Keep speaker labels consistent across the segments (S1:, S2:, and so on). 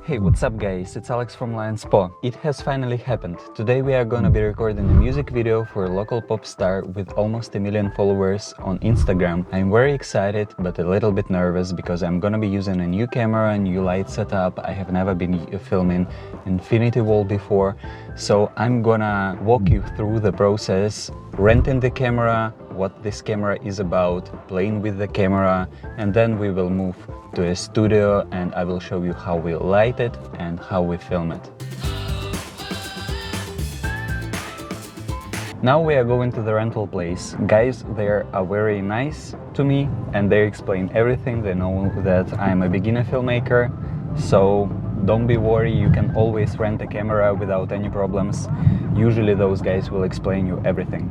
S1: Hey, what's up guys, it's Alex from Lionspo. It has finally happened. Today we are gonna be recording a music video for a local pop star with almost 1 million followers on Instagram. I'm very excited but a little bit nervous because I'm gonna be using a new camera, new light setup. I have never been filming Infinity Wall before, so I'm gonna walk you through the process, renting the camera, what this camera is about, playing with the camera, and then we will move to a studio and I will show you how we light it and how we film it. Now we are going to the rental place. Guys there are very nice to me and they explain everything. They know that I'm a beginner filmmaker, so don't be worried, you can always rent a camera without any problems. Usually those guys will explain you everything.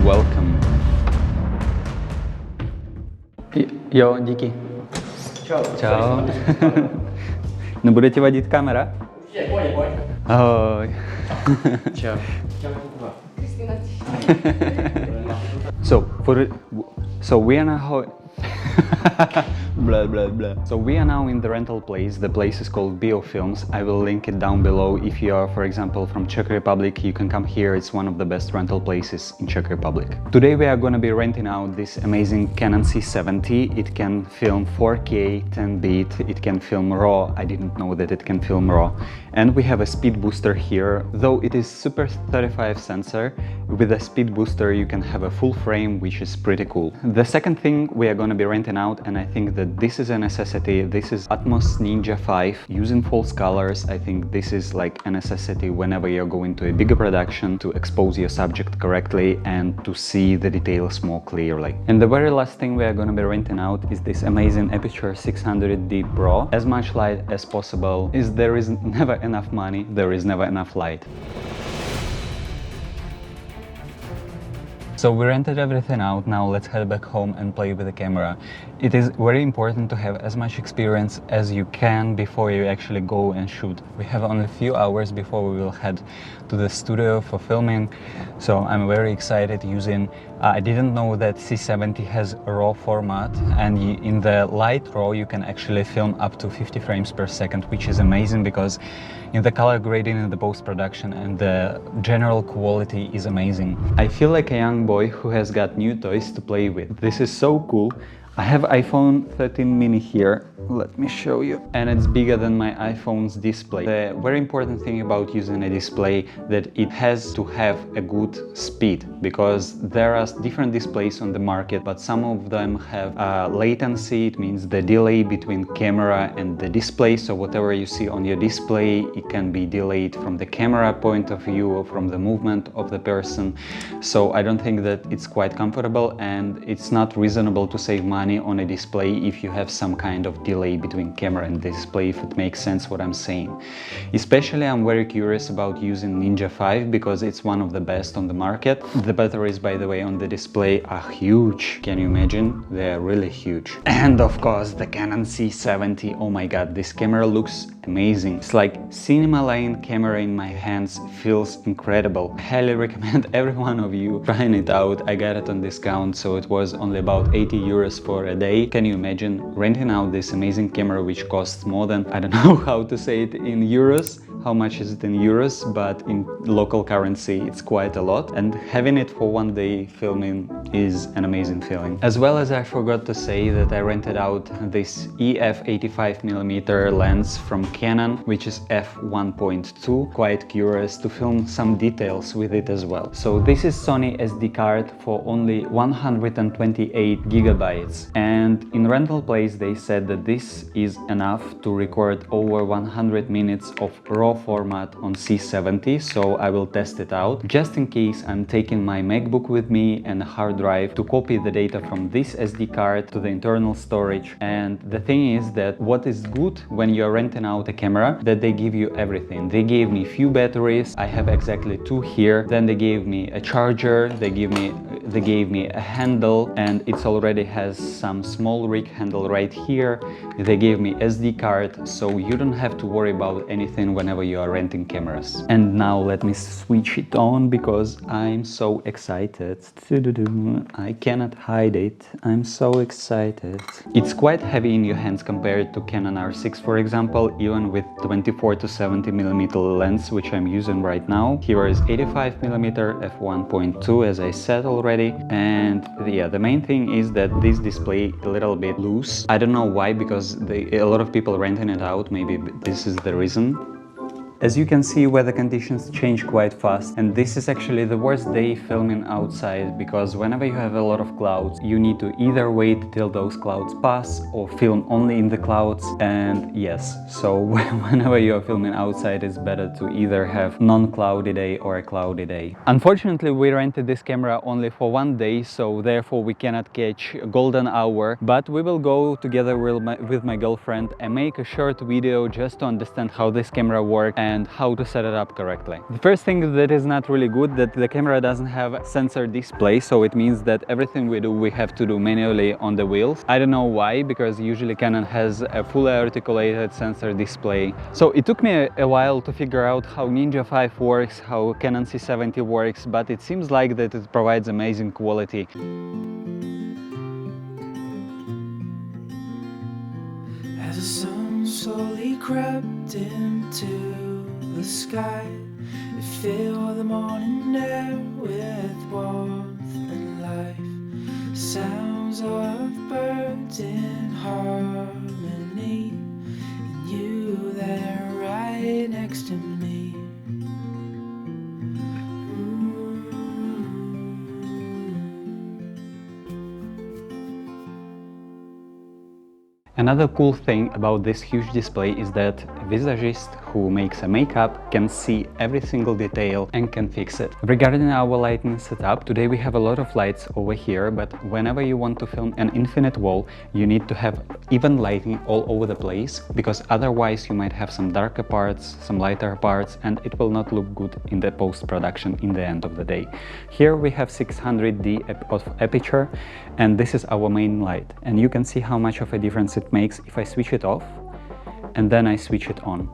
S1: Welcome. Jo, díky.
S2: Čau.
S1: Čau. Nebude ti vadit kamera?
S2: Pojď.
S1: Ahoj.
S2: Čau.
S1: So we are now blah blah blah. So we are now in the rental place. The place is called Biofilms. I will link it down below. If you are, for example, from Czech Republic, you can come here. It's one of the best rental places in Czech Republic. Today we are going to be renting out this amazing Canon C70. It can film 4K 10-bit. It can film RAW. I didn't know that it can film RAW. And we have a speed booster here. Though it is Super 35 sensor, with a speed booster you can have a full frame, which is pretty cool. The second thing we are going to be renting out, and I think that this is a necessity, this is Atmos Ninja 5 using false colors. I think this is like a necessity whenever you're going to a bigger production, to expose your subject correctly and to see the details more clearly. And the very last thing we are going to be renting out is this amazing Aperture 600D Pro. As much light as possible. There is never enough money, there is never enough light. So we rented everything out, now let's head back home and play with the camera. It is very important to have as much experience as you can before you actually go and shoot. We have only a few hours before we will head to the studio for filming, so I'm very excited using... I didn't know that C70 has a RAW format, and in the light RAW you can actually film up to 50 frames per second, which is amazing because in the color grading and the post-production and the general quality is amazing. I feel like a young boy who has got new toys to play with. This is so cool. I have iPhone 13 mini here, let me show you, and it's bigger than my iPhone's display. The very important thing about using a display that it has to have a good speed, because there are different displays on the market, but some of them have latency. It means the delay between camera and the display, so whatever you see on your display, it can be delayed from the camera point of view or from the movement of the person. So I don't think that it's quite comfortable, and it's not reasonable to save money on a display if you have some kind of delay between camera and display, if it makes sense what I'm saying. Especially I'm very curious about using Ninja 5 because it's one of the best on the market. The batteries, by the way, on the display are huge. Can you imagine? They're really huge. And of course the Canon C70. Oh my god, this camera looks amazing. It's like cinema line camera in my hands, feels incredible. I highly recommend every one of you trying it out. I got it on discount, so it was only about 80 euros for a day. Can you imagine renting out this amazing camera which costs more than, I don't know how to say it in euros, how much is it in euros, but in local currency it's quite a lot, and having it for one day filming is an amazing feeling. As well as I forgot to say that I rented out this EF 85mm lens from Canon, which is f1.2. Quite curious to film some details with it as well. So this is Sony SD card for only 128 gigabytes, and in rental place they said that this is enough to record over 100 minutes of RAW format on C70, so I will test it out. Just in case, I'm taking my MacBook with me and a hard drive to copy the data from this SD card to the internal storage. And the thing is that what is good when you're renting out a camera, that they give you everything. They gave me few batteries, I have exactly 2 here, then they gave me a charger, they gave me a handle, and it already has some small rig handle right here. They gave me SD card, so you don't have to worry about anything whenever whenever you are renting cameras. And now let me switch it on because I'm so excited. I cannot hide it. I'm so excited. It's quite heavy in your hands compared to Canon R6, for example, even with 24 to 70 millimeter lens, which I'm using right now. Here is 85 millimeter f1.2, as I said already. And yeah, the main thing is that this display a little bit loose. I don't know why, because a lot of people renting it out, maybe this is the reason. As you can see, weather conditions change quite fast, and this is actually the worst day filming outside, because whenever you have a lot of clouds, you need to either wait till those clouds pass or film only in the clouds. And yes, so whenever you're filming outside, it's better to either have non-cloudy day or a cloudy day. Unfortunately, we rented this camera only for one day, so therefore we cannot catch a golden hour, but we will go together with my girlfriend and make a short video just to understand how this camera works and how to set it up correctly. The first thing that is not really good, that the camera doesn't have a sensor display, so it means that everything we do, we have to do manually on the wheels. I don't know why, because usually Canon has a fully articulated sensor display. So it took me a while to figure out how Ninja 5 works, how Canon C70 works, but it seems like that it provides amazing quality.
S3: As the sun slowly crept into the sky, it filled the morning air with warmth and life. Sounds of birds in harmony, and you there right next to me.
S1: Another cool thing about this huge display is that a visagist who makes a makeup can see every single detail and can fix it. Regarding our lighting setup, today we have a lot of lights over here, but whenever you want to film an infinite wall, you need to have even lighting all over the place, because otherwise you might have some darker parts, some lighter parts, and it will not look good in the post-production in the end of the day. Here we have 600D of aperture, and this is our main light, and you can see how much of a difference it makes if I switch it off and then I switch it on.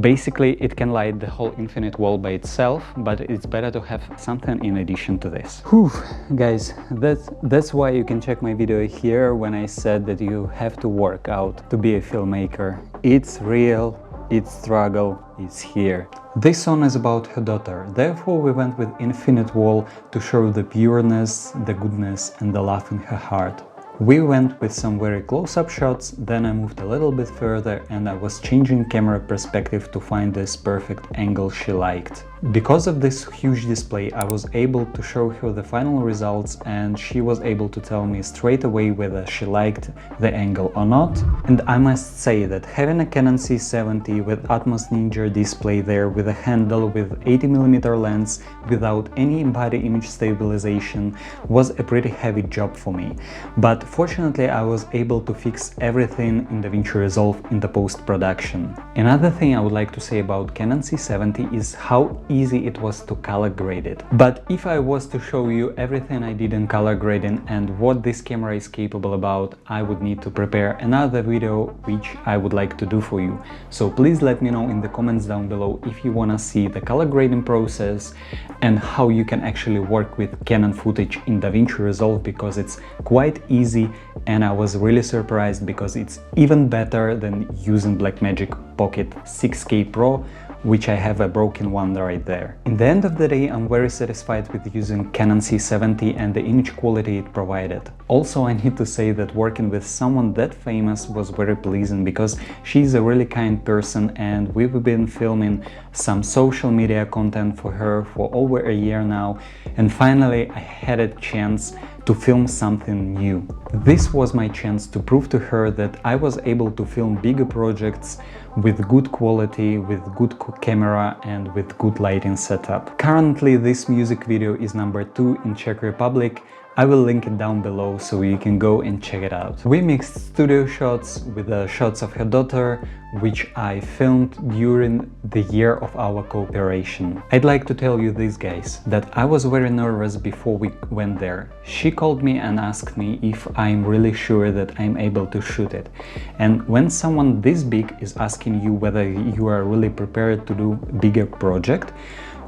S1: Basically, it can light the whole infinite wall by itself, but it's better to have something in addition to this. Whew, guys, that's why you can check my video here when I said that you have to work out to be a filmmaker. It's real, its struggle is here. This song is about her daughter, therefore we went with infinite wall to show the pureness, the goodness and the love in her heart. We went with some very close-up shots, then I moved a little bit further and I was changing camera perspective to find this perfect angle she liked. Because of this huge display, I was able to show her the final results and she was able to tell me straight away whether she liked the angle or not. And I must say that having a Canon C70 with Atmos Ninja display there, with a handle with 80mm lens, without any body image stabilization, was a pretty heavy job for me. But fortunately I was able to fix everything in DaVinci Resolve in the post-production. Another thing I would like to say about Canon C70 is how easy it was to color grade it. But if I was to show you everything I did in color grading and what this camera is capable about, I would need to prepare another video which I would like to do for you. So please let me know in the comments down below if you wanna see the color grading process and how you can actually work with Canon footage in DaVinci Resolve, because it's quite easy and I was really surprised because it's even better than using Blackmagic Pocket 6K Pro, which I have a broken one right there. In the end of the day, I'm very satisfied with using Canon C70 and the image quality it provided. Also, I need to say that working with someone that famous was very pleasing, because she's a really kind person and we've been filming some social media content for her for over a year now, and finally I had a chance to film something new. This was my chance to prove to her that I was able to film bigger projects with good quality, with good camera and with good lighting setup. Currently this music video is number 2 in Czech Republic. I will link it down below so you can go and check it out. We mixed studio shots with the shots of her daughter, which I filmed during the year of our cooperation. I'd like to tell you this, guys, that I was very nervous before we went there. She called me and asked me if I'm really sure that I'm able to shoot it. And when someone this big is asking you whether you are really prepared to do a bigger project,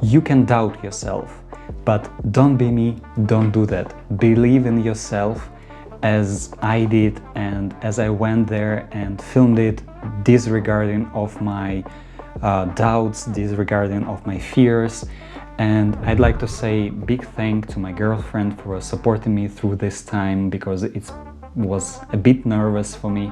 S1: you can doubt yourself. But don't be me, don't do that. Believe in yourself, as I did, and as I went there and filmed it, disregarding of my doubts, disregarding of my fears. And I'd like to say big thank to my girlfriend for supporting me through this time, because it was a bit nervous for me,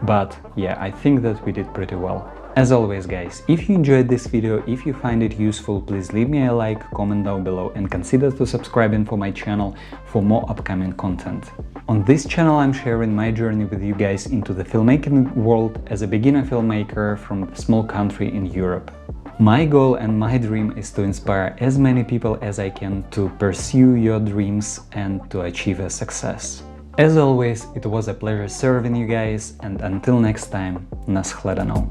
S1: but yeah, I think that we did pretty well. As always, guys, if you enjoyed this video, if you find it useful, please leave me a like, comment down below, and consider to subscribing for my channel for more upcoming content. On this channel I'm sharing my journey with you guys into the filmmaking world as a beginner filmmaker from a small country in Europe. My goal and my dream is to inspire as many people as I can to pursue your dreams and to achieve a success. As always, it was a pleasure serving you guys, and until next time, na shledanou.